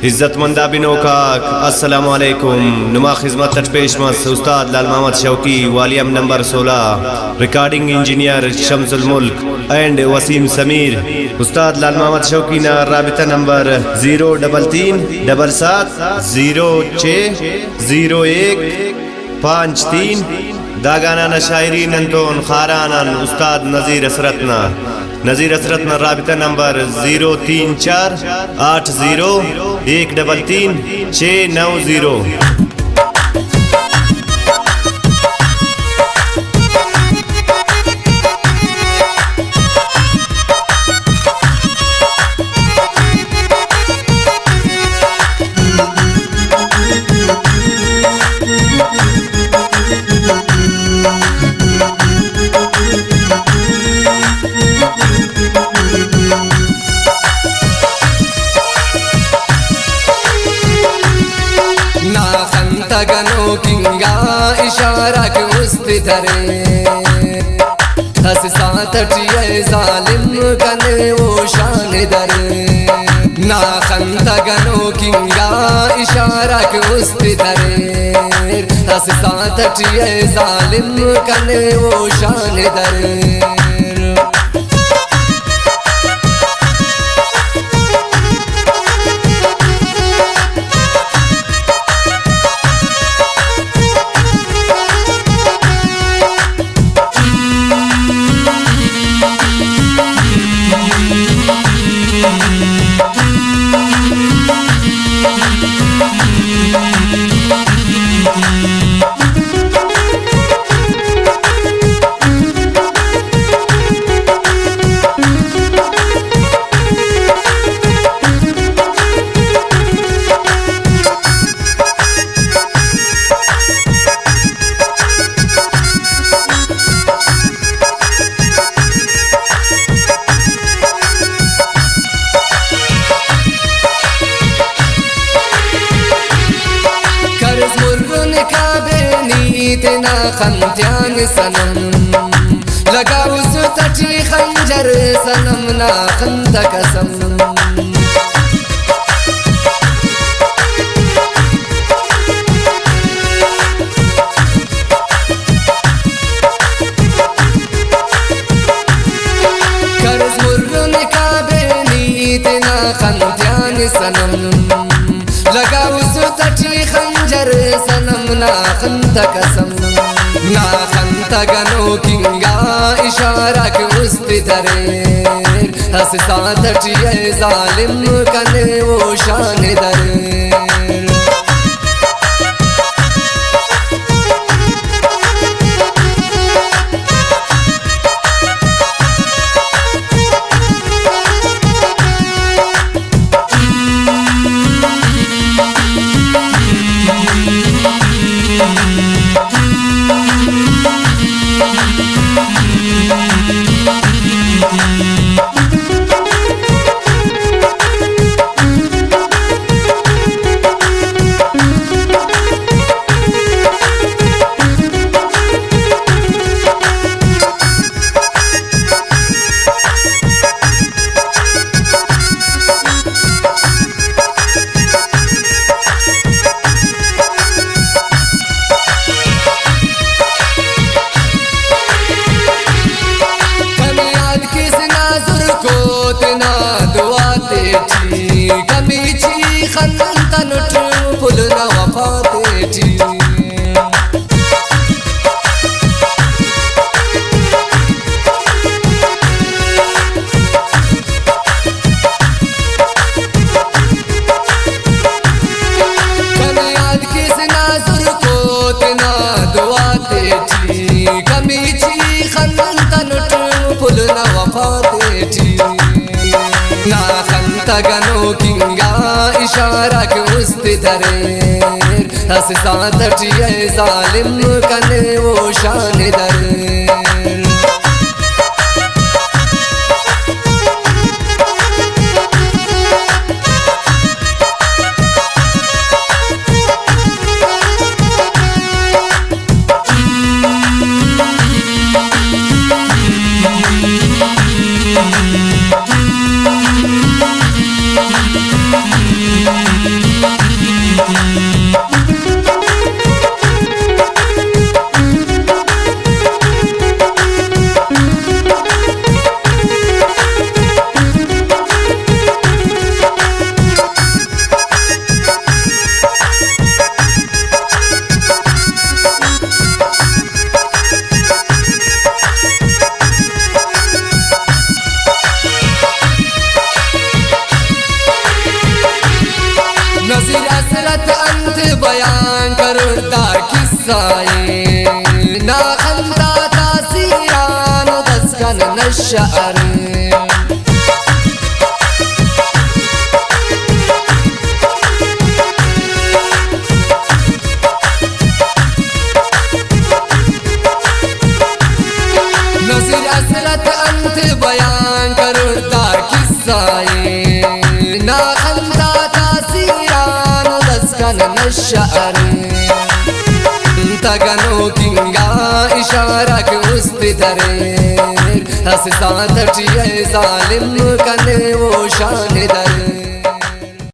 इज्जतमंदा बिनो काक अस्सलाम वालेकुम। नुमा खिदमत तट पेशमस उस्ताद Lal Mohammad Shauki, volume number 16, recording engineer Shamsul Mulk and Wasim Sameer. उस्ताद लाल मोहम्मद शौकी ना राबिता नंबर 03307060153। दागाना न शायरी नंतोन खारानन उस्ताद नज़ीर असरतना राबिता नंबर 03480133690। गनो किंगा इशारा के उस्ती धरे हस साथ जालिम कने वो शान दरे। ना खंता गनो किंगा इशारा के उस्ती धरे हस साथ जालिम कने वो शान दरे। इतना खंत्यान सनम लगा उस तटी खंजर सनम ना खंत कसम। कर्ज मुर्रन का बेनी इतना खंत्यान सनम लगा उस तटी खंजर सनम ना खंत कसम। ना खंत गनो किंगा इशारा के उस्ती धरे हस साथ जालिम कने वो शान दरे। कमीची खंतन फुल न वफातेटी कमियाद किस नाजुर को तना दुआ तेटी कमीची खंतन फुल न वफातेटी। ना खंता गनो किंगा इशारा के उस्ती धरे हस साथ जालिम कने वो शान दरे। قصاي ناخلتا تاسيران وتسكن الشعر नसीर असरत अंत बयान करता किस्साए नाखलता तासीरान दस्कन नश्शअर तगनो किंगा इशारा के उस्ती दरे हंसता तटिए जालिम